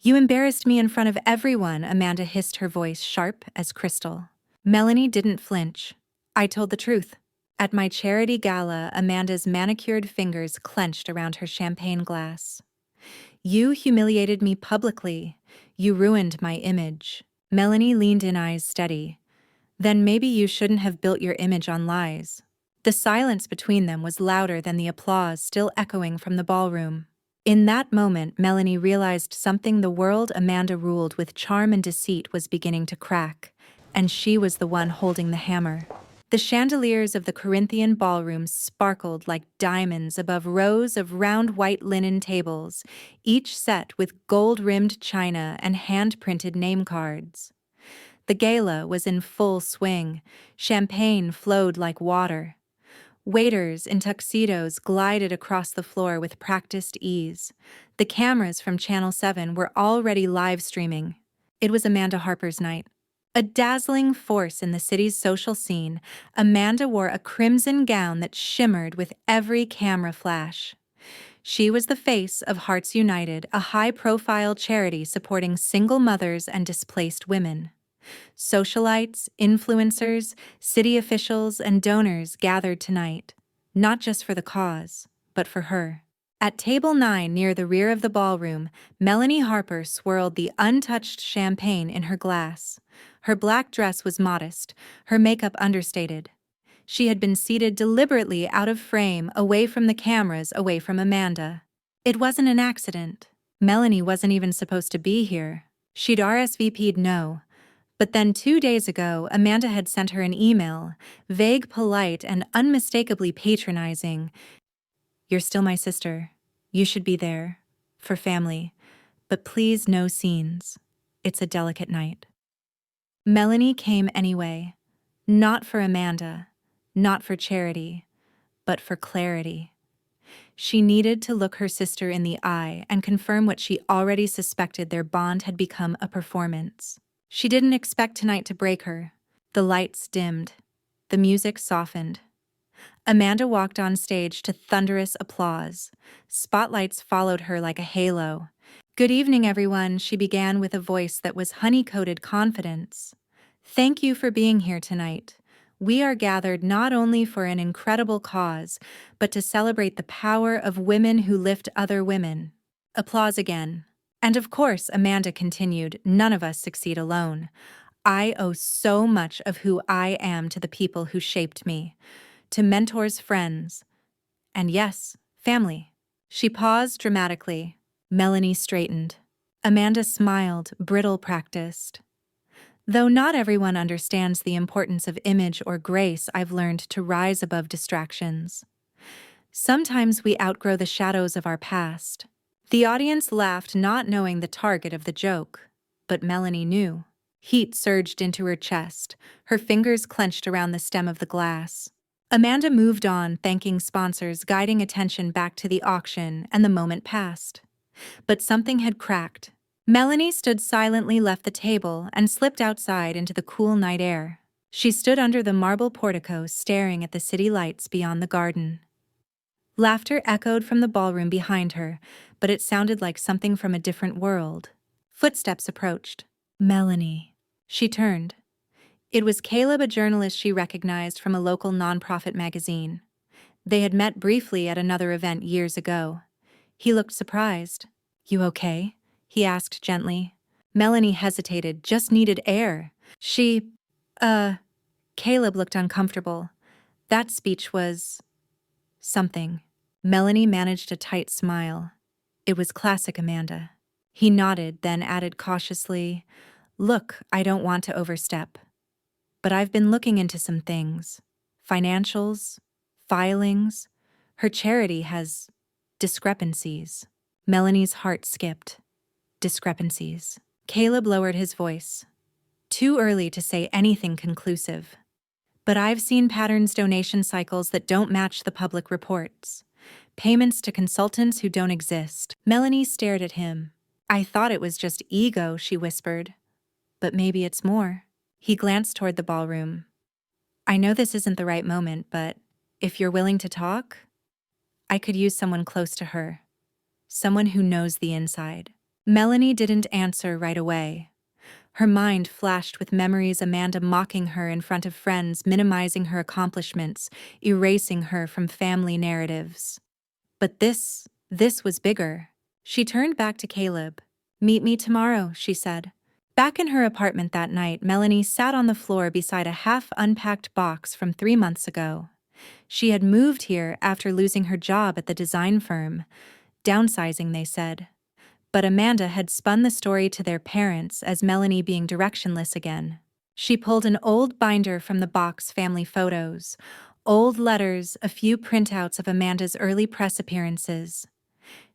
You embarrassed me in front of everyone, Amanda hissed, her voice sharp as crystal. Melanie didn't flinch. I told the truth. At my charity gala, Amanda's manicured fingers clenched around her champagne glass. You humiliated me publicly. You ruined my image. Melanie leaned in, eyes steady. Then maybe you shouldn't have built your image on lies. The silence between them was louder than the applause still echoing from the ballroom. In that moment, Melanie realized something: the world Amanda ruled with charm and deceit was beginning to crack, and she was the one holding the hammer. The chandeliers of the Corinthian ballroom sparkled like diamonds above rows of round white linen tables, each set with gold-rimmed china and hand-printed name cards. The gala was in full swing. Champagne flowed like water. Waiters in tuxedos glided across the floor with practiced ease. The cameras from Channel 7 were already live streaming. It was Amanda Harper's night. A dazzling force in the city's social scene, Amanda wore a crimson gown that shimmered with every camera flash. She was the face of Hearts United, a high-profile charity supporting single mothers and displaced women. Socialites, influencers, city officials, and donors gathered tonight, not just for the cause, but for her. At table 9 near the rear of the ballroom, Melanie Harper swirled the untouched champagne in her glass. Her black dress was modest, her makeup understated. She had been seated deliberately out of frame, away from the cameras, away from Amanda. It wasn't an accident. Melanie wasn't even supposed to be here. She'd RSVP'd no. But then 2 days ago, Amanda had sent her an email, vague, polite, and unmistakably patronizing. You're still my sister. You should be there. For family. But please, no scenes. It's a delicate night. Melanie came anyway. Not for Amanda. Not for charity. But for clarity. She needed to look her sister in the eye and confirm what she already suspected: their bond had become a performance. She didn't expect tonight to break her. The lights dimmed. The music softened. Amanda walked on stage to thunderous applause. Spotlights followed her like a halo. Good evening, everyone, she began with a voice that was honey-coated confidence. Thank you for being here tonight. We are gathered not only for an incredible cause, but to celebrate the power of women who lift other women. Applause again. And of course, Amanda continued, none of us succeed alone. I owe so much of who I am to the people who shaped me, to mentors, friends, and yes, family. She paused dramatically. Melanie straightened. Amanda smiled, brittle, practiced. Though not everyone understands the importance of image or grace, I've learned to rise above distractions. Sometimes we outgrow the shadows of our past. The audience laughed, not knowing the target of the joke. But Melanie knew. Heat surged into her chest. Her fingers clenched around the stem of the glass. Amanda moved on, thanking sponsors, guiding attention back to the auction, and the moment passed. But something had cracked. Melanie stood silently, left the table, and slipped outside into the cool night air. She stood under the marble portico, staring at the city lights beyond the garden. Laughter echoed from the ballroom behind her, but it sounded like something from a different world. Footsteps approached. Melanie. She turned. It was Caleb, a journalist she recognized from a local nonprofit magazine. They had met briefly at another event years ago. He looked surprised. You okay? He asked gently. Melanie hesitated, just needed air. Caleb looked uncomfortable. That speech was something. Melanie managed a tight smile. It was classic Amanda. He nodded, then added cautiously, Look, I don't want to overstep. But I've been looking into some things. Financials, filings. Her charity has discrepancies. Melanie's heart skipped. Discrepancies. Caleb lowered his voice. Too early to say anything conclusive. But I've seen patterns, donation cycles that don't match the public reports. Payments to consultants who don't exist. Melanie stared at him. I thought it was just ego, she whispered. But maybe it's more. He glanced toward the ballroom. I know this isn't the right moment, but if you're willing to talk, I could use someone close to her. Someone who knows the inside. Melanie didn't answer right away. Her mind flashed with memories Amanda mocking her in front of friends, minimizing her accomplishments, erasing her from family narratives. But this was bigger. She turned back to Caleb. "Meet me tomorrow," she said. Back in her apartment that night, Melanie sat on the floor beside a half-unpacked box from 3 months ago. She had moved here after losing her job at the design firm. Downsizing, they said. But Amanda had spun the story to their parents as Melanie being directionless again. She pulled an old binder from the box, family photos, old letters, a few printouts of Amanda's early press appearances.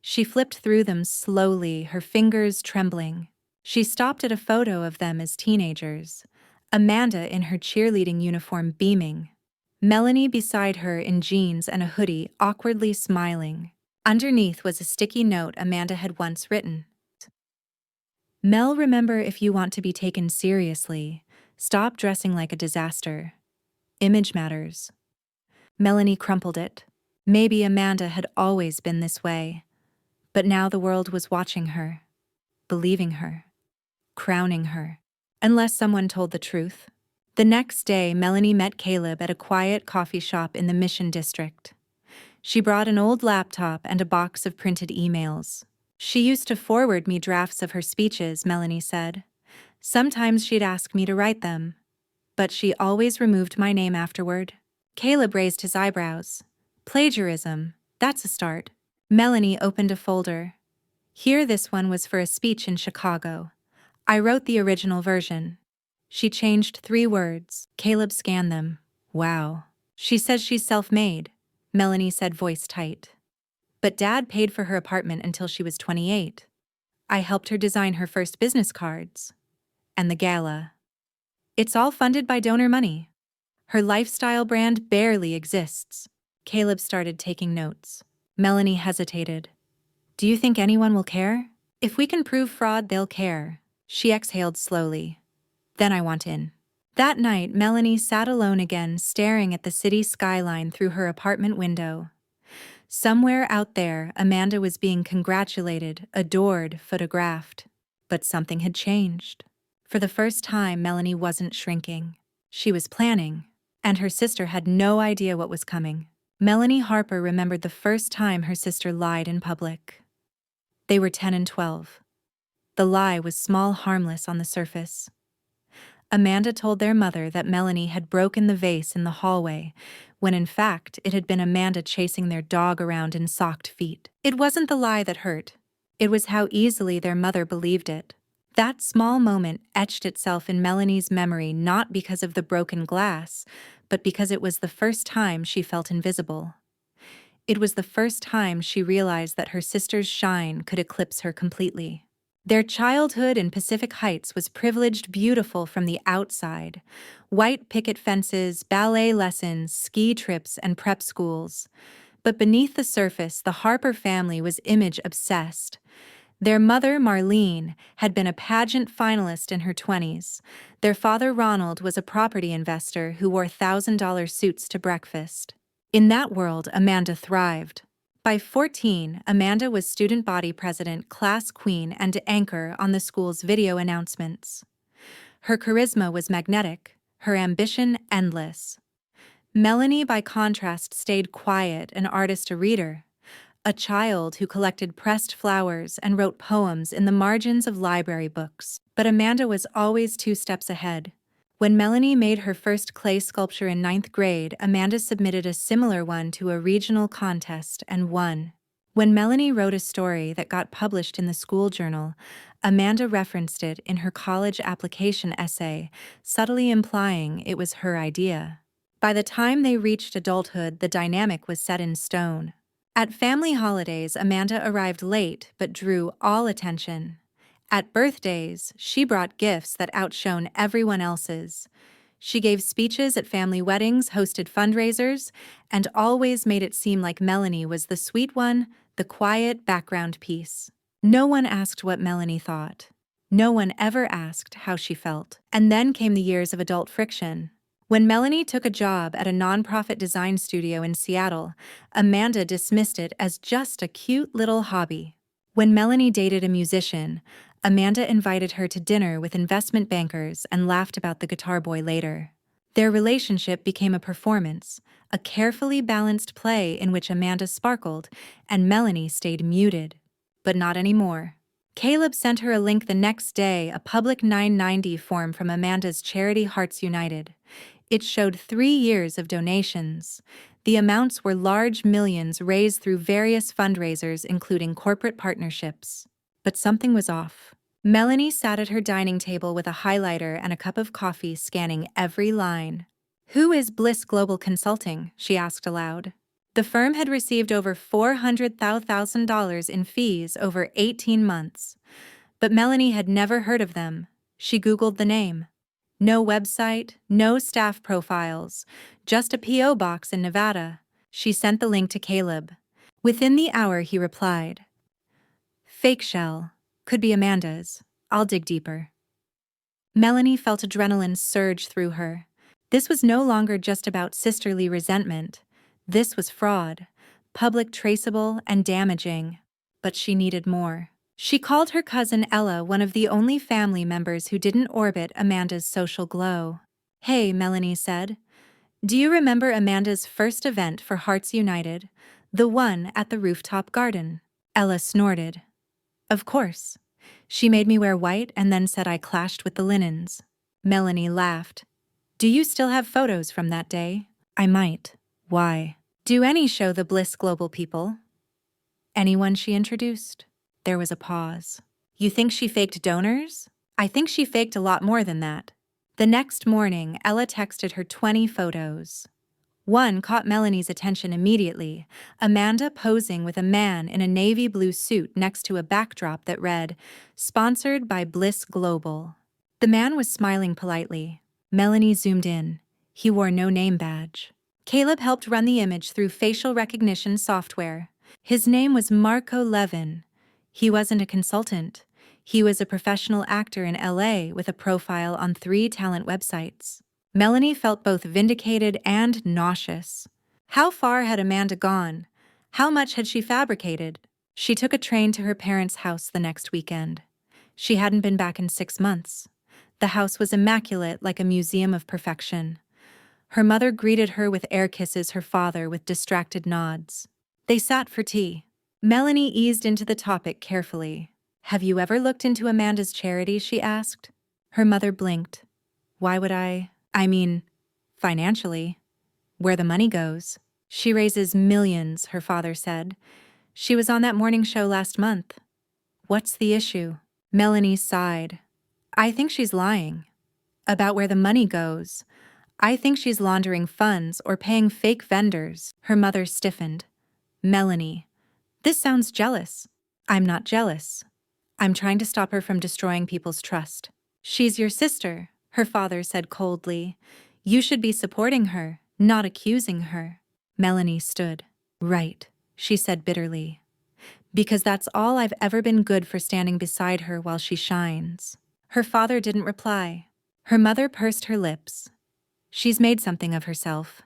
She flipped through them slowly, her fingers trembling. She stopped at a photo of them as teenagers. Amanda in her cheerleading uniform beaming. Melanie beside her in jeans and a hoodie, awkwardly smiling. Underneath was a sticky note Amanda had once written. "Mel, remember, if you want to be taken seriously, stop dressing like a disaster. Image matters." Melanie crumpled it. Maybe Amanda had always been this way. But now the world was watching her, believing her, crowning her. Unless someone told the truth. The next day, Melanie met Caleb at a quiet coffee shop in the Mission District. She brought an old laptop and a box of printed emails. "She used to forward me drafts of her speeches," Melanie said. "Sometimes she'd ask me to write them, but she always removed my name afterward." Caleb raised his eyebrows. "Plagiarism, that's a start." Melanie opened a folder. Here, this one was for a speech in Chicago. "I wrote the original version." She changed 3 words. Caleb scanned them. "Wow. She says she's self-made," Melanie said, voice tight. "But Dad paid for her apartment until she was 28. I helped her design her first business cards. And the gala. It's all funded by donor money. Her lifestyle brand barely exists." Caleb started taking notes. Melanie hesitated. "Do you think anyone will care? If we can prove fraud, they'll care." She exhaled slowly. "Then I want in." That night, Melanie sat alone again, staring at the city skyline through her apartment window. Somewhere out there, Amanda was being congratulated, adored, photographed. But something had changed. For the first time, Melanie wasn't shrinking. She was planning, and her sister had no idea what was coming. Melanie Harper remembered the first time her sister lied in public. They were 10 and 12. The lie was small, harmless on the surface. Amanda told their mother that Melanie had broken the vase in the hallway, when in fact it had been Amanda chasing their dog around in socked feet. It wasn't the lie that hurt. It was how easily their mother believed it. That small moment etched itself in Melanie's memory, not because of the broken glass, but because it was the first time she felt invisible. It was the first time she realized that her sister's shine could eclipse her completely. Their childhood in Pacific Heights was privileged, beautiful from the outside. White picket fences, ballet lessons, ski trips, and prep schools. But beneath the surface, the Harper family was image-obsessed. Their mother, Marlene, had been a pageant finalist in her 20s. Their father, Ronald, was a property investor who wore $1,000 suits to breakfast. In that world, Amanda thrived. By 14, Amanda was student body president, class queen, and anchor on the school's video announcements. Her charisma was magnetic, her ambition endless. Melanie, by contrast, stayed quiet, an artist, a reader. A child who collected pressed flowers and wrote poems in the margins of library books. But Amanda was always 2 steps ahead. When Melanie made her first clay sculpture in 9th grade, Amanda submitted a similar one to a regional contest and won. When Melanie wrote a story that got published in the school journal, Amanda referenced it in her college application essay, subtly implying it was her idea. By the time they reached adulthood, the dynamic was set in stone. At family holidays, Amanda arrived late but drew all attention. At birthdays, she brought gifts that outshone everyone else's. She gave speeches at family weddings, hosted fundraisers, and always made it seem like Melanie was the sweet one, the quiet background piece. No one asked what Melanie thought. No one ever asked how she felt. And then came the years of adult friction. When Melanie took a job at a nonprofit design studio in Seattle, Amanda dismissed it as just a cute little hobby. When Melanie dated a musician, Amanda invited her to dinner with investment bankers and laughed about the guitar boy later. Their relationship became a performance, a carefully balanced play in which Amanda sparkled and Melanie stayed muted. But not anymore. Caleb sent her a link the next day, a public 990 form from Amanda's charity Hearts United. It showed 3 years of donations. The amounts were large millions raised through various fundraisers, including corporate partnerships. But something was off. Melanie sat at her dining table with a highlighter and a cup of coffee, scanning every line. "Who is Bliss Global Consulting?" she asked aloud. The firm had received over $400,000 in fees over 18 months. But Melanie had never heard of them. She Googled the name. No website, no staff profiles, just a P.O. box in Nevada. She sent the link to Caleb. Within the hour, he replied, "Fake shell. Could be Amanda's. I'll dig deeper." Melanie felt adrenaline surge through her. This was no longer just about sisterly resentment. This was fraud, public, traceable, and damaging. But she needed more. She called her cousin Ella, one of the only family members who didn't orbit Amanda's social glow. "Hey," Melanie said. "Do you remember Amanda's first event for Hearts United? The one at the rooftop garden?" Ella snorted. "Of course. She made me wear white and then said I clashed with the linens." Melanie laughed. "Do you still have photos from that day?" "I might." "Why?" "Do any show the Bliss Global people?" "Anyone she introduced?" There was a pause. "You think she faked donors?" "I think she faked a lot more than that." The next morning, Ella texted her 20 photos. One caught Melanie's attention immediately, Amanda posing with a man in a navy blue suit next to a backdrop that read, "Sponsored by Bliss Global." The man was smiling politely. Melanie zoomed in. He wore no name badge. Caleb helped run the image through facial recognition software. His name was Marco Levin. He wasn't a consultant. He was a professional actor in LA with a profile on 3 talent websites. Melanie felt both vindicated and nauseous. How far had Amanda gone? How much had she fabricated? She took a train to her parents' house the next weekend. She hadn't been back in 6 months. The house was immaculate, like a museum of perfection. Her mother greeted her with air kisses, her father with distracted nods. They sat for tea. Melanie eased into the topic carefully. "Have you ever looked into Amanda's charity?" she asked. Her mother blinked. "Why would I? I mean, financially. Where the money goes." "She raises millions," her father said. "She was on that morning show last month." "What's the issue?" Melanie sighed. "I think she's lying. About where the money goes. I think she's laundering funds or paying fake vendors." Her mother stiffened. "Melanie, this sounds jealous." "I'm not jealous. I'm trying to stop her from destroying people's trust." "She's your sister," her father said coldly. "You should be supporting her, not accusing her." Melanie stood. "Right," she said bitterly. "Because that's all I've ever been good for, standing beside her while she shines." Her father didn't reply. Her mother pursed her lips. "She's made something of herself.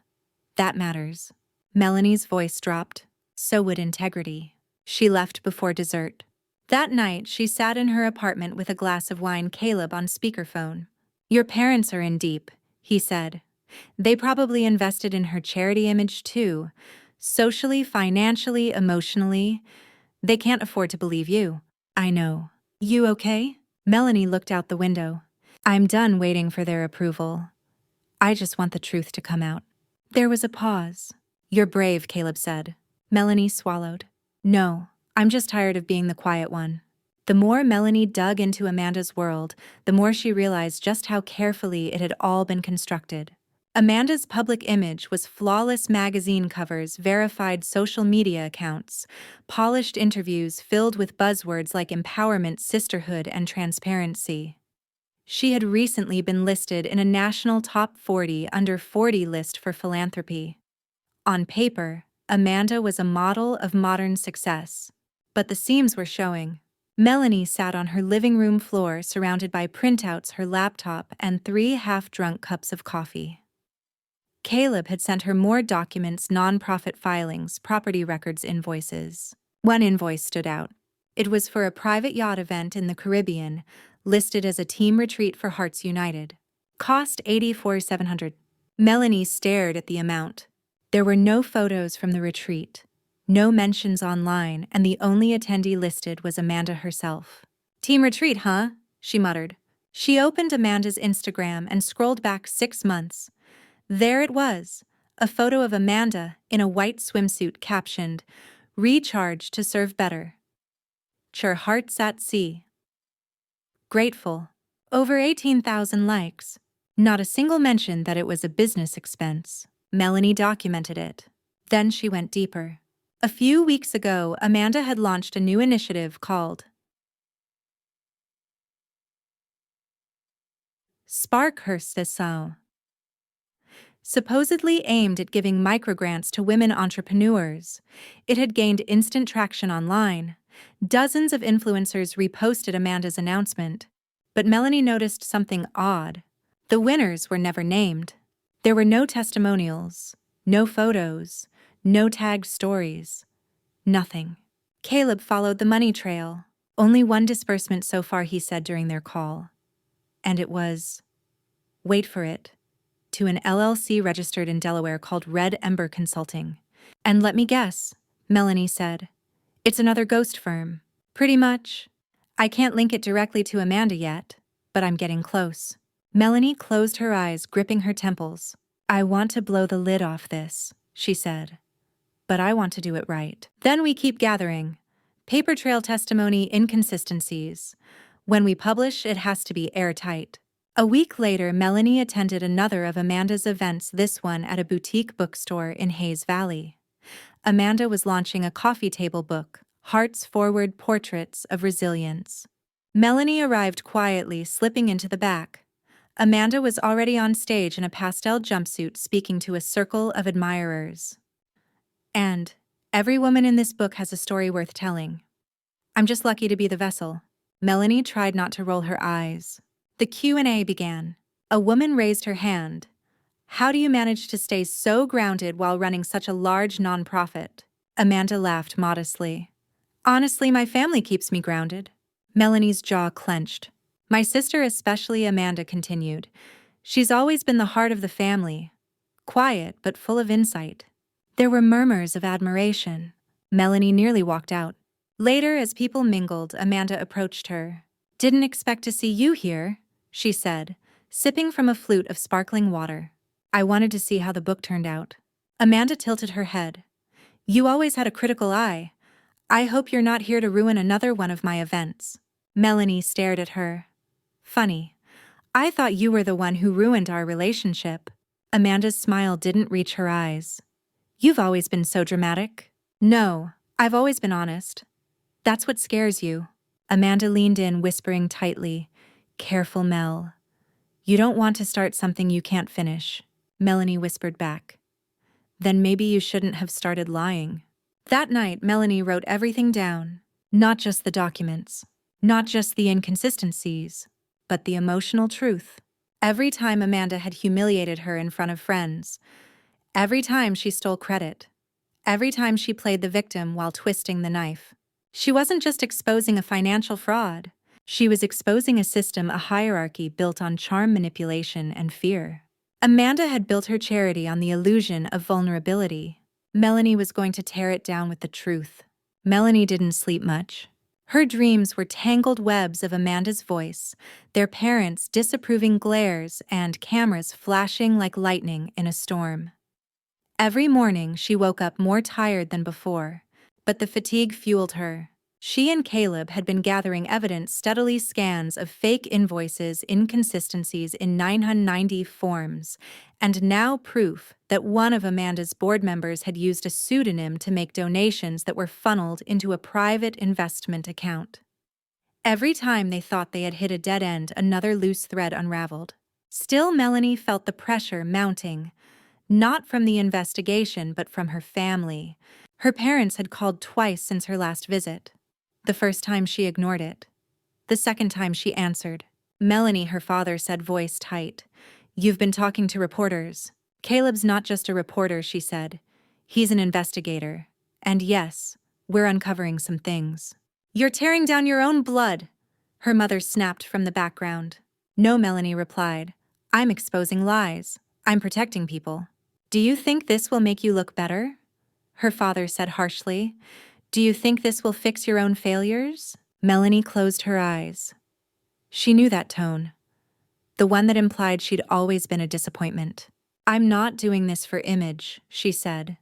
That matters." Melanie's voice dropped. So would integrity. She left before dessert. That night, she sat in her apartment with a glass of wine, Caleb on speakerphone. "Your parents are in deep," he said. "They probably invested in her charity image too. Socially, financially, emotionally. They can't afford to believe you." "I know." "You okay?" Melanie looked out the window. "I'm done waiting for their approval. I just want the truth to come out." There was a pause. "You're brave," Caleb said. Melanie swallowed. "No, I'm just tired of being the quiet one." The more Melanie dug into Amanda's world, the more she realized just how carefully it had all been constructed. Amanda's public image was flawless magazine covers, verified social media accounts, polished interviews filled with buzzwords like empowerment, sisterhood, and transparency. She had recently been listed in a national top 40 under 40 list for philanthropy. On paper, Amanda was a model of modern success. But the seams were showing. Melanie sat on her living room floor surrounded by printouts, her laptop, and 3 half-drunk cups of coffee. Caleb had sent her more documents, nonprofit filings, property records, invoices. One invoice stood out. It was for a private yacht event in the Caribbean, listed as a team retreat for Hearts United. Cost $84,700. Melanie stared at the amount. There were no photos from the retreat, no mentions online, and the only attendee listed was Amanda herself. Team retreat, huh? She muttered. She opened Amanda's Instagram and scrolled back 6 months. There it was, a photo of Amanda in a white swimsuit captioned, "Recharge to serve better. Chur hearts at sea." Grateful. Over 18,000 likes. Not a single mention that it was a business expense. Melanie documented it. Then she went deeper. A few weeks ago, Amanda had launched a new initiative called Spark Her Sisao, supposedly aimed at giving microgrants to women entrepreneurs. It had gained instant traction online. Dozens of influencers reposted Amanda's announcement. But Melanie noticed something odd. The winners were never named. There were no testimonials, no photos, no tagged stories. Nothing. Caleb followed the money trail. Only one disbursement so far, he said during their call. And it was, wait for it, to an LLC registered in Delaware called Red Ember Consulting. And let me guess, Melanie said. It's another ghost firm. Pretty much. I can't link it directly to Amanda yet, but I'm getting close. Melanie closed her eyes, gripping her temples. I want to blow the lid off this, she said. But I want to do it right. Then we keep gathering. Paper trail testimony inconsistencies. When we publish, it has to be airtight. A week later, Melanie attended another of Amanda's events, this one at a boutique bookstore in Hayes Valley. Amanda was launching a coffee table book, Hearts Forward Portraits of Resilience. Melanie arrived quietly, slipping into the back. Amanda was already on stage in a pastel jumpsuit speaking to a circle of admirers. And every woman in this book has a story worth telling. I'm just lucky to be the vessel. Melanie tried not to roll her eyes. The Q&A began. A woman raised her hand. How do you manage to stay so grounded while running such a large nonprofit? Amanda laughed modestly. Honestly, my family keeps me grounded. Melanie's jaw clenched. My sister especially, Amanda continued. She's always been the heart of the family. Quiet, but full of insight. There were murmurs of admiration. Melanie nearly walked out. Later, as people mingled, Amanda approached her. Didn't expect to see you here, she said, sipping from a flute of sparkling water. I wanted to see how the book turned out. Amanda tilted her head. You always had a critical eye. I hope you're not here to ruin another one of my events. Melanie stared at her. Funny. I thought you were the one who ruined our relationship. Amanda's smile didn't reach her eyes. You've always been so dramatic. No, I've always been honest. That's what scares you. Amanda leaned in, whispering tightly, Careful, Mel. You don't want to start something you can't finish. Melanie whispered back. Then maybe you shouldn't have started lying. That night, Melanie wrote everything down. Not just the documents. Not just the inconsistencies. But the emotional truth. Every time Amanda had humiliated her in front of friends. Every time she stole credit. Every time she played the victim while twisting the knife. She wasn't just exposing a financial fraud. She was exposing a system, a hierarchy built on charm, manipulation, and fear. Amanda had built her charity on the illusion of vulnerability. Melanie was going to tear it down with the truth. Melanie didn't sleep much. Her dreams were tangled webs of Amanda's voice, their parents' disapproving glares, and cameras flashing like lightning in a storm. Every morning she woke up more tired than before, but the fatigue fueled her. She and Caleb had been gathering evidence, steadily scans of fake invoices, inconsistencies in 990 forms, and now proof that one of Amanda's board members had used a pseudonym to make donations that were funneled into a private investment account. Every time they thought they had hit a dead end, another loose thread unraveled. Still, Melanie felt the pressure mounting, not from the investigation but from her family. Her parents had called twice since her last visit. The first time she ignored it. The second time she answered. Melanie, her father said, voice tight. You've been talking to reporters. Caleb's not just a reporter, she said. He's an investigator. And yes, we're uncovering some things. "You're tearing down your own blood," her mother snapped from the background. "No," Melanie replied. "I'm exposing lies. I'm protecting people." "Do you think this will make you look better?" her father said harshly. "Do you think this will fix your own failures?" Melanie closed her eyes. She knew that tone, the one that implied she'd always been a disappointment. "I'm not doing this for image," she said.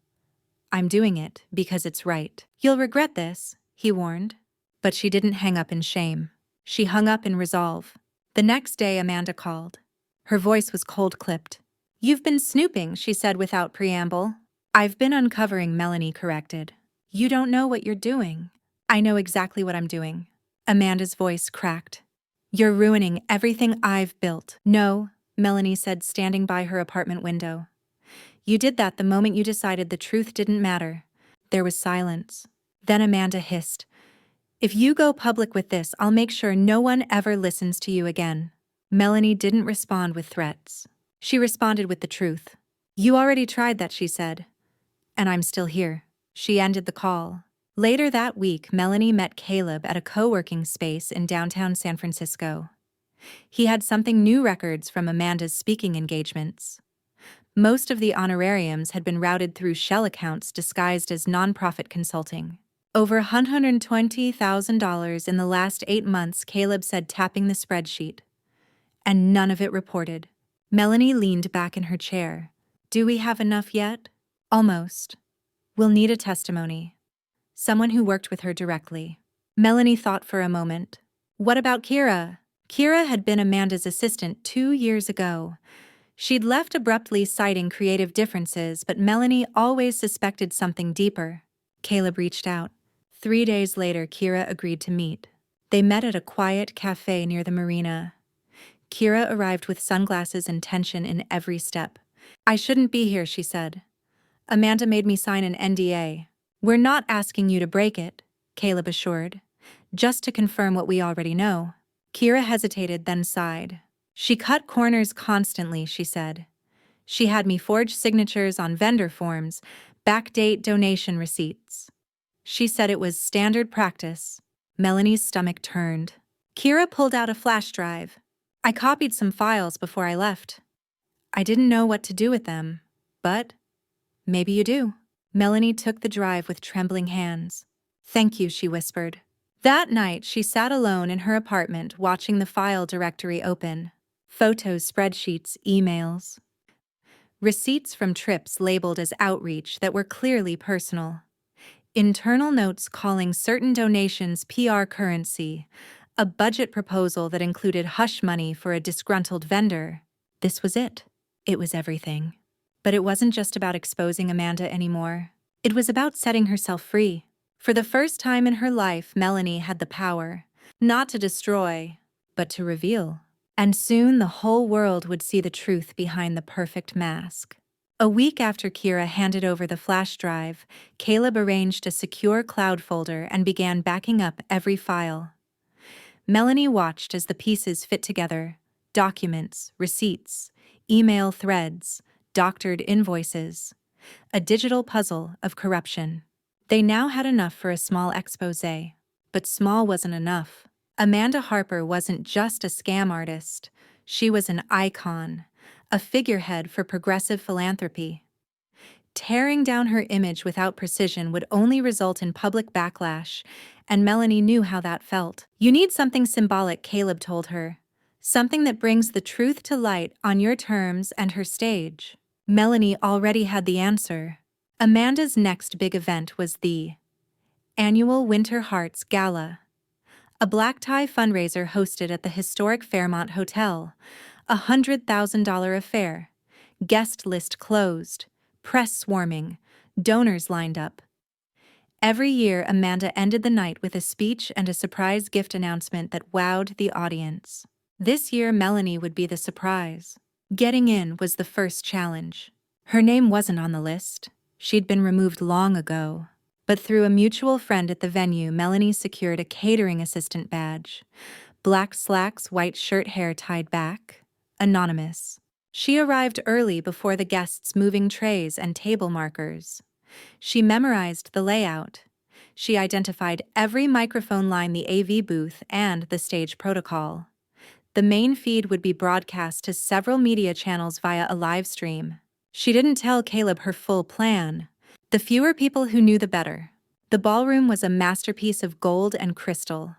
"I'm doing it because it's right." "You'll regret this," he warned. But she didn't hang up in shame. She hung up in resolve. The next day, Amanda called. Her voice was cold-clipped. "You've been snooping," she said without preamble. "I've been uncovering," Melanie corrected. "You don't know what you're doing." "I know exactly what I'm doing." Amanda's voice cracked. "You're ruining everything I've built." "No," Melanie said, standing by her apartment window. "You did that the moment you decided the truth didn't matter." There was silence. Then Amanda hissed, "If you go public with this, I'll make sure no one ever listens to you again." Melanie didn't respond with threats. She responded with the truth. "You already tried that," she said. "And I'm still here." She ended the call. Later that week, Melanie met Caleb at a co-working space in downtown San Francisco. He had something new: records from Amanda's speaking engagements. Most of the honorariums had been routed through shell accounts disguised as nonprofit consulting. Over $120,000 in the last 8 months, Caleb said, tapping the spreadsheet. And none of it reported. Melanie leaned back in her chair. "Do we have enough yet?" "Almost. We'll need a testimony. Someone who worked with her directly." Melanie thought for a moment. "What about Kira?" Kira had been Amanda's assistant 2 years ago. She'd left abruptly, citing creative differences, but Melanie always suspected something deeper. Caleb reached out. 3 days later, Kira agreed to meet. They met at a quiet cafe near the marina. Kira arrived with sunglasses and tension in every step. "I shouldn't be here," she said. "Amanda made me sign an NDA. "We're not asking you to break it," Caleb assured. "Just to confirm what we already know." Kira hesitated, then sighed. "She cut corners constantly," she said. "She had me forge signatures on vendor forms, backdate donation receipts. She said it was standard practice." Melanie's stomach turned. Kira pulled out a flash drive. "I copied some files before I left. I didn't know what to do with them, but maybe you do." Melanie took the drive with trembling hands. "Thank you," she whispered. That night, she sat alone in her apartment, watching the file directory open. Photos, spreadsheets, emails. Receipts from trips labeled as outreach that were clearly personal. Internal notes calling certain donations PR currency. A budget proposal that included hush money for a disgruntled vendor. This was it. It was everything. But it wasn't just about exposing Amanda anymore. It was about setting herself free. For the first time in her life, Melanie had the power, not to destroy, but to reveal. And soon the whole world would see the truth behind the perfect mask. A week after Kira handed over the flash drive, Caleb arranged a secure cloud folder and began backing up every file. Melanie watched as the pieces fit together: documents, receipts, email threads, doctored invoices. A digital puzzle of corruption. They now had enough for a small exposé. But small wasn't enough. Amanda Harper wasn't just a scam artist. She was an icon, a figurehead for progressive philanthropy. Tearing down her image without precision would only result in public backlash, and Melanie knew how that felt. "You need something symbolic," Caleb told her. "Something that brings the truth to light on your terms and her stage." Melanie already had the answer. Amanda's next big event was the annual Winter Hearts Gala, a black-tie fundraiser hosted at the historic Fairmont Hotel, a $100,000 affair, guest list closed, press swarming, donors lined up. Every year, Amanda ended the night with a speech and a surprise gift announcement that wowed the audience. This year, Melanie would be the surprise. Getting in was the first challenge. Her name wasn't on the list. She'd been removed long ago. But through a mutual friend at the venue, Melanie secured a catering assistant badge. Black slacks, white shirt, hair tied back. Anonymous. She arrived early before the guests, moving trays and table markers. She memorized the layout. She identified every microphone line, the AV booth, and the stage protocol. The main feed would be broadcast to several media channels via a live stream. She didn't tell Caleb her full plan. The fewer people who knew, the better. The ballroom was a masterpiece of gold and crystal.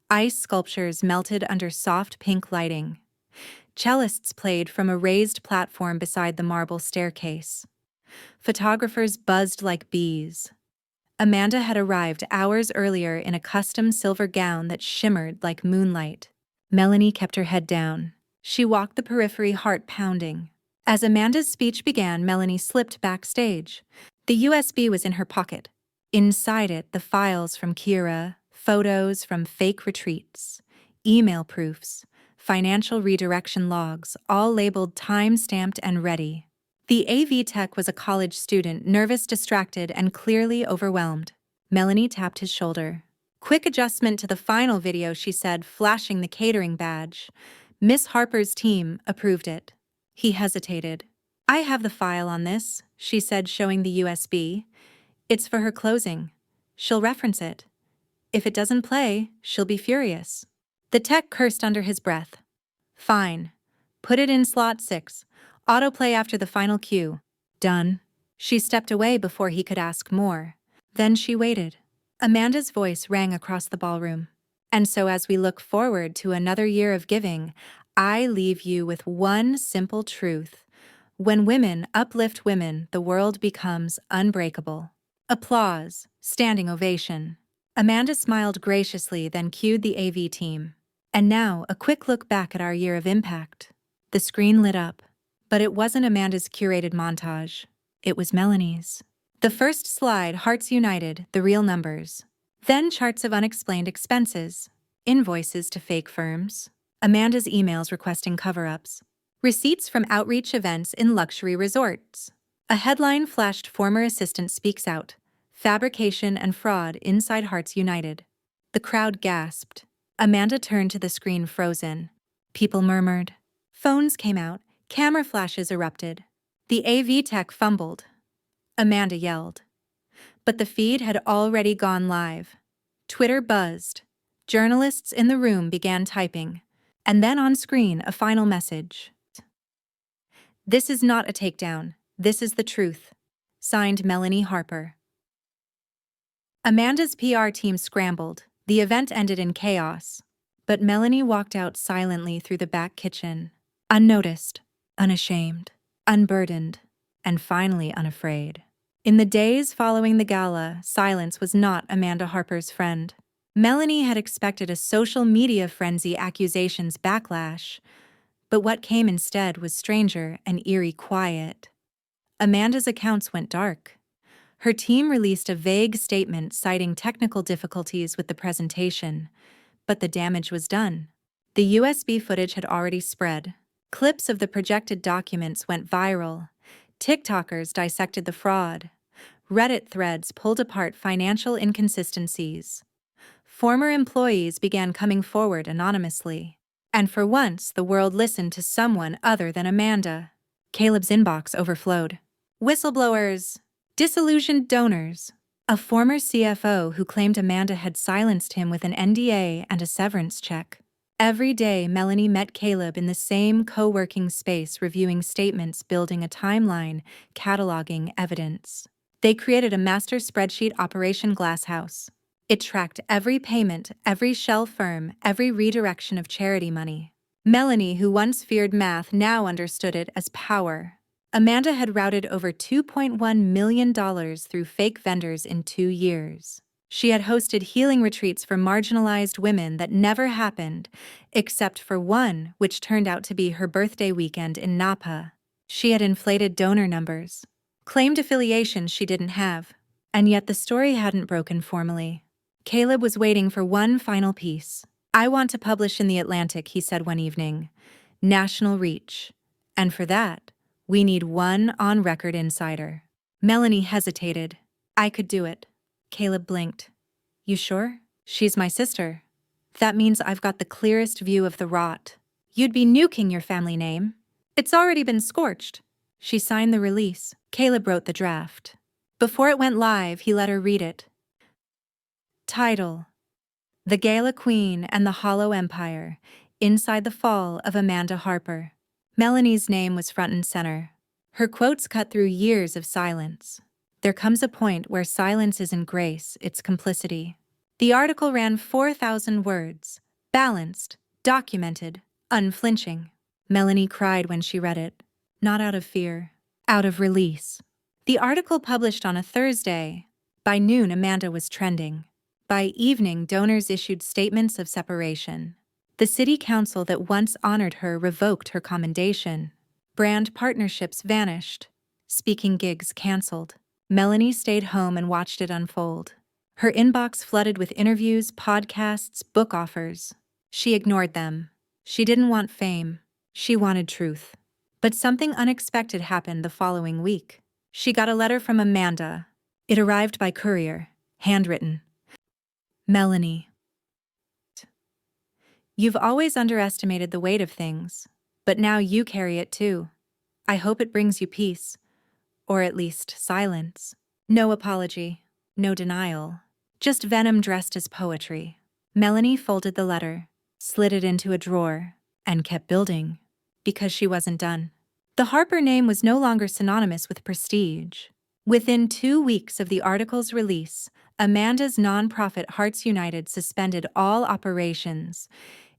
Ice sculptures melted under soft pink lighting. Cellists played from a raised platform beside the marble staircase. Photographers buzzed like bees. Amanda had arrived hours earlier in a custom silver gown that shimmered like moonlight. Melanie kept her head down. She walked the periphery, heart pounding. As Amanda's speech began, Melanie slipped backstage. The USB was in her pocket. Inside it, the files from Kira, photos from fake retreats, email proofs, financial redirection logs, all labeled time-stamped and ready. The AV tech was a college student, nervous, distracted, and clearly overwhelmed. Melanie tapped his shoulder. "Quick adjustment to the final video," she said, flashing the catering badge. "Miss Harper's team approved it." He hesitated. "I have the file on this," she said, showing the USB. "It's for her closing. She'll reference it. If it doesn't play, she'll be furious." The tech cursed under his breath. "Fine. Put it in slot 6. Autoplay after the final cue." "Done." She stepped away before he could ask more. Then she waited. Amanda's voice rang across the ballroom. "And so as we look forward to another year of giving, I leave you with one simple truth. When women uplift women, the world becomes unbreakable." Applause, standing ovation. Amanda smiled graciously, then cued the AV team. "And now, a quick look back at our year of impact." The screen lit up. But it wasn't Amanda's curated montage. It was Melanie's. The first slide, hearts united, the real numbers. Then charts of unexplained expenses. Invoices to fake firms. Amanda's emails requesting cover-ups. Receipts from outreach events in luxury resorts. A headline flashed, "Former assistant speaks out. Fabrication and fraud inside Hearts United." The crowd gasped. Amanda turned to the screen, frozen. People murmured. Phones came out. Camera flashes erupted. The AV tech fumbled. Amanda yelled. But the feed had already gone live. Twitter buzzed. Journalists in the room began typing. And then on screen, a final message. "This is not a takedown. This is the truth." Signed, Melanie Harper. Amanda's PR team scrambled. The event ended in chaos. But Melanie walked out silently through the back kitchen. Unnoticed, unashamed, unburdened, and finally unafraid. In the days following the gala, silence was not Amanda Harper's friend. Melanie had expected a social media frenzy, accusations, backlash. But what came instead was stranger and eerie quiet. Amanda's accounts went dark. Her team released a vague statement citing technical difficulties with the presentation, but the damage was done. The USB footage had already spread. Clips of the projected documents went viral. TikTokers dissected the fraud. Reddit threads pulled apart financial inconsistencies. Former employees began coming forward anonymously. And for once, the world listened to someone other than Amanda. Caleb's inbox overflowed. Whistleblowers, disillusioned donors, a former CFO who claimed Amanda had silenced him with an NDA and a severance check. Every day, Melanie met Caleb in the same co-working space, reviewing statements, building a timeline, cataloging evidence. They created a master spreadsheet, Operation Glasshouse. It tracked every payment, every shell firm, every redirection of charity money. Melanie, who once feared math, now understood it as power. Amanda had routed over $2.1 million through fake vendors in 2 years. She had hosted healing retreats for marginalized women that never happened, except for one, which turned out to be her birthday weekend in Napa. She had inflated donor numbers, claimed affiliations she didn't have, and yet the story hadn't broken formally. Caleb was waiting for one final piece. "I want to publish in The Atlantic," he said one evening. "National reach. And for that, we need one on-record insider." Melanie hesitated. "I could do it." Caleb blinked. "You sure? She's my sister. That means I've got the clearest view of the rot. You'd be nuking your family name. It's already been scorched." She signed the release. Caleb wrote the draft. Before it went live, he let her read it. Title: The Gala Queen and the Hollow Empire, Inside the Fall of Amanda Harper. Melanie's name was front and center. Her quotes cut through years of silence. There comes a point where silence isn't grace, it's complicity. The article ran 4,000 words, balanced, documented, unflinching. Melanie cried when she read it, not out of fear, out of release. The article published on a Thursday. By noon, Amanda was trending. By evening, donors issued statements of separation. The city council that once honored her revoked her commendation. Brand partnerships vanished. Speaking gigs canceled. Melanie stayed home and watched it unfold. Her inbox flooded with interviews, podcasts, book offers. She ignored them. She didn't want fame. She wanted truth. But something unexpected happened the following week. She got a letter from Amanda. It arrived by courier, handwritten. Melanie. You've always underestimated the weight of things, but now you carry it too. I hope it brings you peace, or at least silence. No apology, no denial, just venom dressed as poetry. Melanie folded the letter, slid it into a drawer, and kept building, because she wasn't done. The Harper name was no longer synonymous with prestige. Within 2 weeks of the article's release, Amanda's nonprofit Hearts United suspended all operations.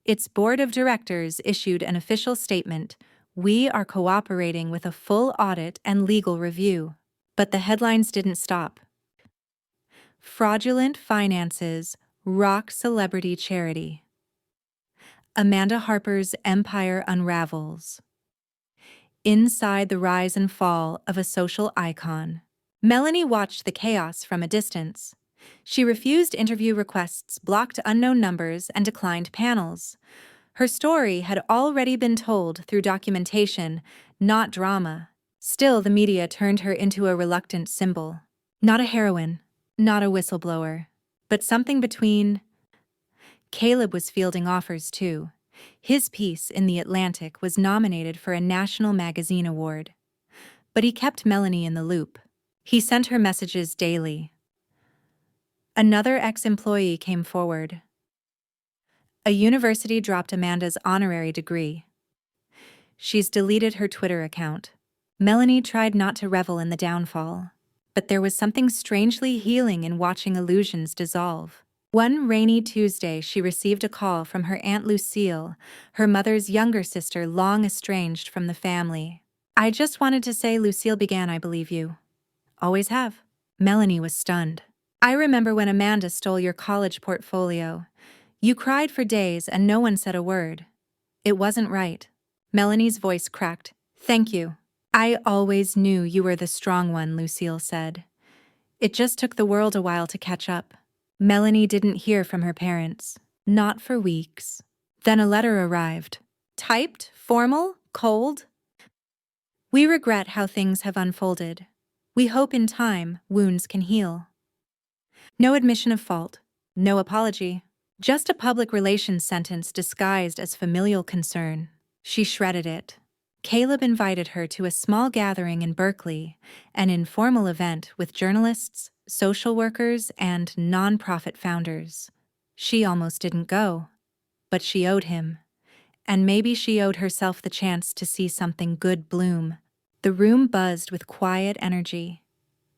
Its board of directors issued an official statement: "We are cooperating with a full audit and legal review." But the headlines didn't stop. Fraudulent finances rock celebrity charity. Amanda Harper's empire unravels. Inside the rise and fall of a social icon. Melanie watched the chaos from a distance. She refused interview requests, blocked unknown numbers, and declined panels. Her story had already been told through documentation, not drama. Still, the media turned her into a reluctant symbol. Not a heroine, not a whistleblower, but something between. Caleb was fielding offers too. His piece in The Atlantic was nominated for a national magazine award. But he kept Melanie in the loop. He sent her messages daily. Another ex-employee came forward. A university dropped Amanda's honorary degree. She's deleted her Twitter account. Melanie tried not to revel in the downfall, but there was something strangely healing in watching illusions dissolve. One rainy Tuesday, she received a call from her Aunt Lucille, her mother's younger sister, long estranged from the family. "I just wanted to say," Lucille began, "I believe you. Always have." Melanie was stunned. "I remember when Amanda stole your college portfolio. You cried for days and no one said a word. It wasn't right." Melanie's voice cracked. "Thank you. I always knew you were the strong one," Lucille said. "It just took the world a while to catch up." Melanie didn't hear from her parents. Not for weeks. Then a letter arrived. Typed, formal, cold. "We regret how things have unfolded. We hope in time wounds can heal." No admission of fault. No apology. Just a public relations sentence disguised as familial concern. She shredded it. Caleb invited her to a small gathering in Berkeley, an informal event with journalists, social workers, and nonprofit founders. She almost didn't go, but she owed him. And maybe she owed herself the chance to see something good bloom. The room buzzed with quiet energy.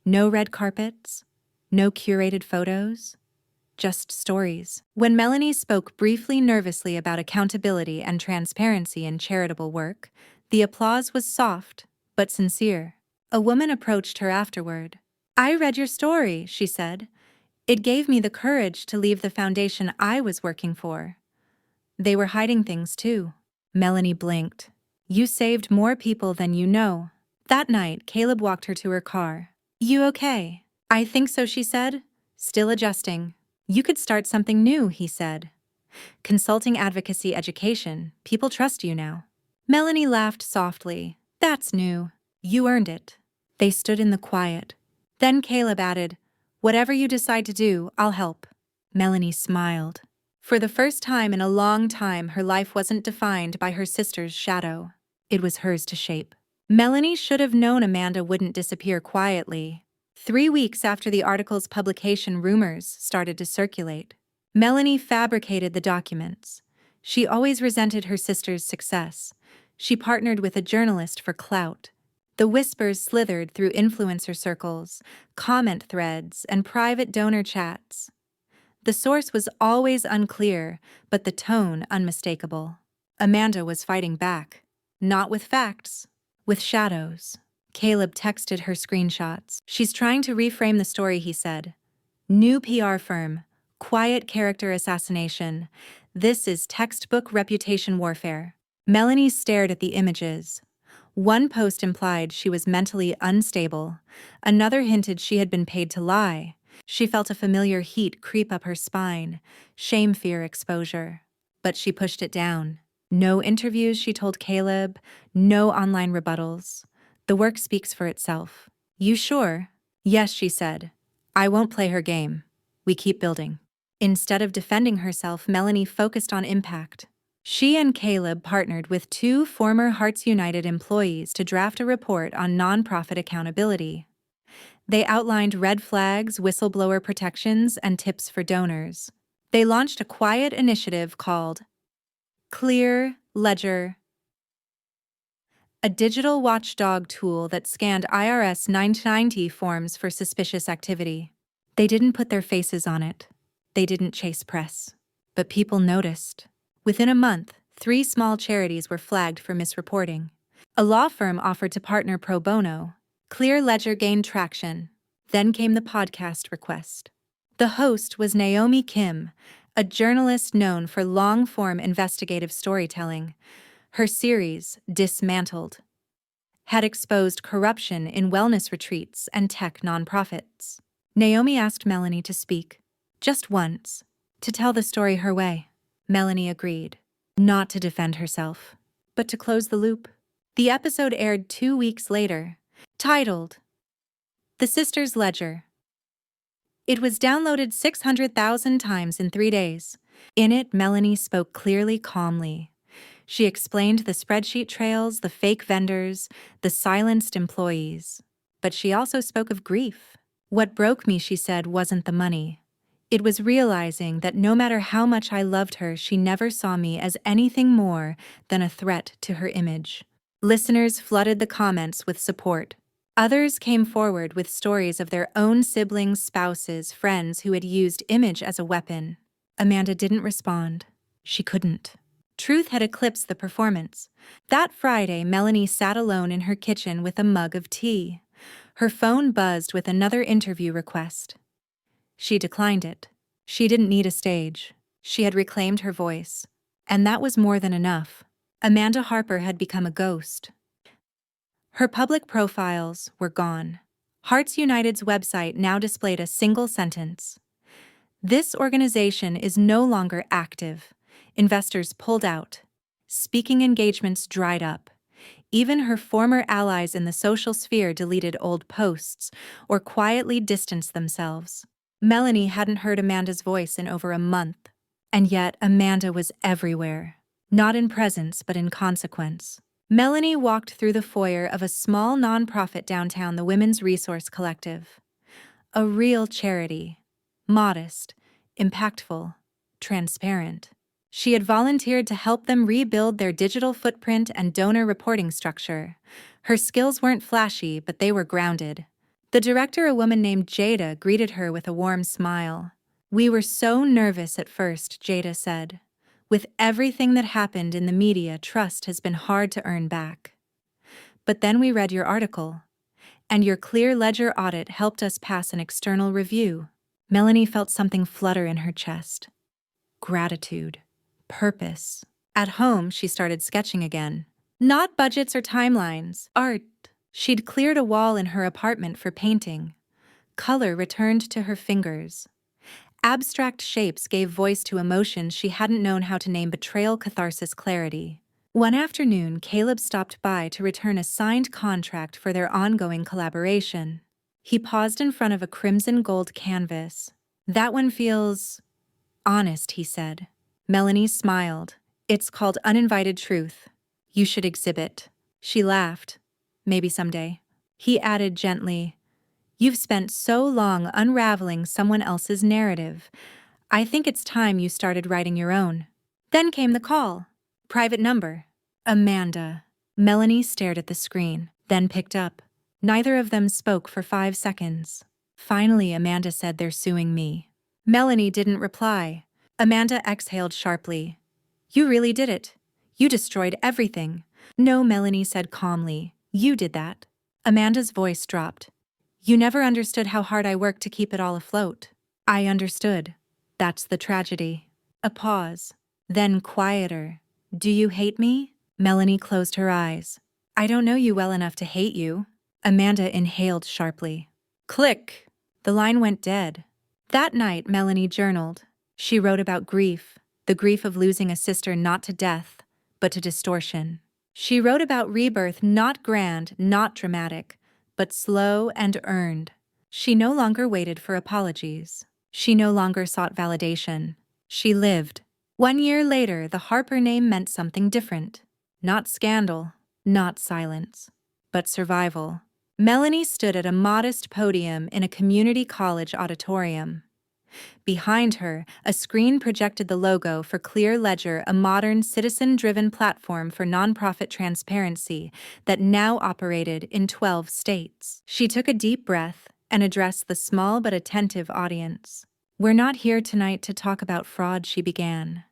No red carpets, no curated photos, just stories. When Melanie spoke briefly, nervously about accountability and transparency in charitable work, the applause was soft, but sincere. A woman approached her afterward. "I read your story," she said. "It gave me the courage to leave the foundation I was working for." They were hiding things too. Melanie blinked. "You saved more people than you know." That night, Caleb walked her to her car. "You okay?" "I think so," she said, still adjusting. "You could start something new," he said. "Consulting, advocacy, education. People trust you now." Melanie laughed softly. "That's new. You earned it." They stood in the quiet. Then Caleb added, "Whatever you decide to do, I'll help." Melanie smiled. For the first time in a long time, her life wasn't defined by her sister's shadow. It was hers to shape. Melanie should have known Amanda wouldn't disappear quietly. 3 weeks after the article's publication, rumors started to circulate. Melanie fabricated the documents. She always resented her sister's success. She partnered with a journalist for clout. The whispers slithered through influencer circles, comment threads, and private donor chats. The source was always unclear, but the tone unmistakable. Amanda was fighting back. Not with facts, with shadows. Caleb texted her screenshots. She's trying to reframe the story, he said. New PR firm. Quiet character assassination. This is textbook reputation warfare. Melanie stared at the images. One post implied she was mentally unstable. Another hinted she had been paid to lie. She felt a familiar heat creep up her spine. Shame, fear, exposure. But she pushed it down. No interviews, she told Caleb. No online rebuttals. The work speaks for itself. You sure? Yes, she said. I won't play her game. We keep building. Instead of defending herself, Melanie focused on impact. She and Caleb partnered with 2 former Hearts United employees to draft a report on nonprofit accountability. They outlined red flags, whistleblower protections, and tips for donors. They launched a quiet initiative called Clear Ledger, a digital watchdog tool that scanned IRS 990 forms for suspicious activity. They didn't put their faces on it. They didn't chase press. But people noticed. Within a month, 3 small charities were flagged for misreporting. A law firm offered to partner pro bono. Clear Ledger gained traction. Then came the podcast request. The host was Naomi Kim, a journalist known for long-form investigative storytelling. Her series, Dismantled, had exposed corruption in wellness retreats and tech nonprofits. Naomi asked Melanie to speak, just once, to tell the story her way. Melanie agreed, not to defend herself, but to close the loop. The episode aired 2 weeks later, titled The Sisters' Ledger. It was downloaded 600,000 times in 3 days. In it, Melanie spoke clearly, calmly. She explained the spreadsheet trails, the fake vendors, the silenced employees. But she also spoke of grief. What broke me, she said, wasn't the money. It was realizing that no matter how much I loved her, she never saw me as anything more than a threat to her image. Listeners flooded the comments with support. Others came forward with stories of their own siblings, spouses, friends who had used image as a weapon. Amanda didn't respond. She couldn't. Truth had eclipsed the performance. That Friday, Melanie sat alone in her kitchen with a mug of tea. Her phone buzzed with another interview request. She declined it. She didn't need a stage. She had reclaimed her voice. And that was more than enough. Amanda Harper had become a ghost. Her public profiles were gone. Hearts United's website now displayed a single sentence. This organization is no longer active. Investors pulled out. Speaking engagements dried up. Even her former allies in the social sphere deleted old posts or quietly distanced themselves. Melanie hadn't heard Amanda's voice in over a month. And yet Amanda was everywhere. Not in presence, but in consequence. Melanie walked through the foyer of a small nonprofit downtown, the Women's Resource Collective. A real charity. Modest, impactful, transparent. She had volunteered to help them rebuild their digital footprint and donor reporting structure. Her skills weren't flashy, but they were grounded. The director, a woman named Jada, greeted her with a warm smile. We were so nervous at first, Jada said. With everything that happened in the media, trust has been hard to earn back. But then we read your article, and your Clear Ledger audit helped us pass an external review. Melanie felt something flutter in her chest. Gratitude. Purpose. At home, she started sketching again. Not budgets or timelines. Art. She'd cleared a wall in her apartment for painting. Color returned to her fingers. Abstract shapes gave voice to emotions she hadn't known how to name: betrayal, catharsis, clarity. One afternoon, Caleb stopped by to return a signed contract for their ongoing collaboration. He paused in front of a crimson gold canvas. That one feels honest, he said. Melanie smiled. It's called Uninvited Truth. You should exhibit. She laughed. Maybe someday. He added gently, You've spent so long unraveling someone else's narrative. I think it's time you started writing your own. Then came the call. Private number. Amanda. Melanie stared at the screen, then picked up. Neither of them spoke for 5 seconds. Finally, Amanda said, "They're suing me." Melanie didn't reply. Amanda exhaled sharply. "You really did it. You destroyed everything." "No," Melanie said calmly. "You did that." Amanda's voice dropped. "You never understood how hard I worked to keep it all afloat." "I understood. That's the tragedy." A pause. Then quieter. "Do you hate me?" Melanie closed her eyes. "I don't know you well enough to hate you." Amanda inhaled sharply. Click! The line went dead. That night, Melanie journaled. She wrote about grief, the grief of losing a sister not to death, but to distortion. She wrote about rebirth, not grand, not dramatic, but slow and earned. She no longer waited for apologies. She no longer sought validation. She lived. 1 year later, the Harper name meant something different. Not scandal, not silence, but survival. Melanie stood at a modest podium in a community college auditorium. Behind her, a screen projected the logo for Clear Ledger, a modern, citizen-driven platform for nonprofit transparency that now operated in 12 states. She took a deep breath and addressed the small but attentive audience. "We're not here tonight to talk about fraud," she began.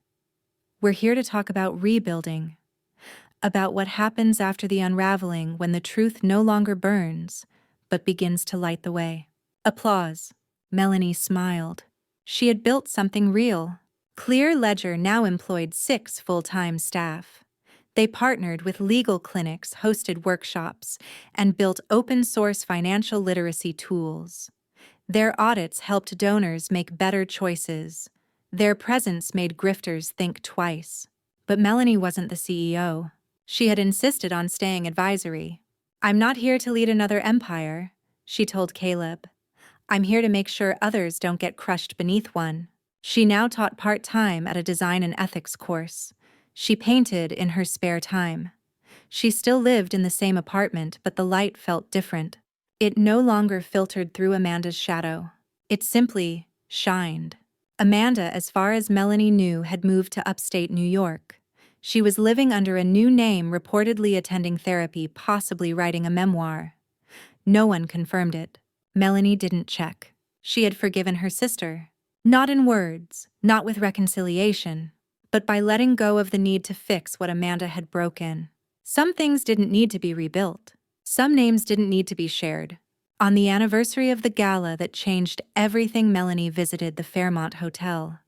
"We're here to talk about rebuilding. About what happens after the unraveling when the truth no longer burns, but begins to light the way." Applause. Melanie smiled. She had built something real. Clear Ledger now employed 6 full-time staff. They partnered with legal clinics, hosted workshops, and built open-source financial literacy tools. Their audits helped donors make better choices. Their presence made grifters think twice. But Melanie wasn't the CEO. She had insisted on staying advisory. "I'm not here to lead another empire," she told Caleb. "I'm here to make sure others don't get crushed beneath one." She now taught part-time at a design and ethics course. She painted in her spare time. She still lived in the same apartment, but the light felt different. It no longer filtered through Amanda's shadow. It simply shined. Amanda, as far as Melanie knew, had moved to upstate New York. She was living under a new name, reportedly attending therapy, possibly writing a memoir. No one confirmed it. Melanie didn't check. She had forgiven her sister. Not in words, not with reconciliation, but by letting go of the need to fix what Amanda had broken. Some things didn't need to be rebuilt. Some names didn't need to be shared. On the anniversary of the gala that changed everything, Melanie visited the Fairmont Hotel.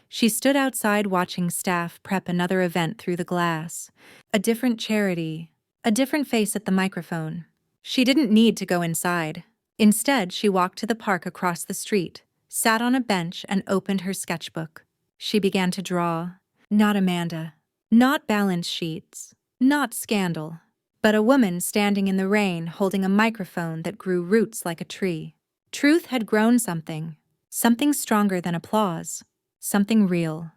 She stood outside watching staff prep another event through the glass. A different charity, a different face at the microphone. She didn't need to go inside. Instead, she walked to the park across the street, sat on a bench, and opened her sketchbook. She began to draw. Not Amanda. Not balance sheets. Not scandal. But a woman standing in the rain holding a microphone that grew roots like a tree. Truth had grown something. Something stronger than applause. Something real.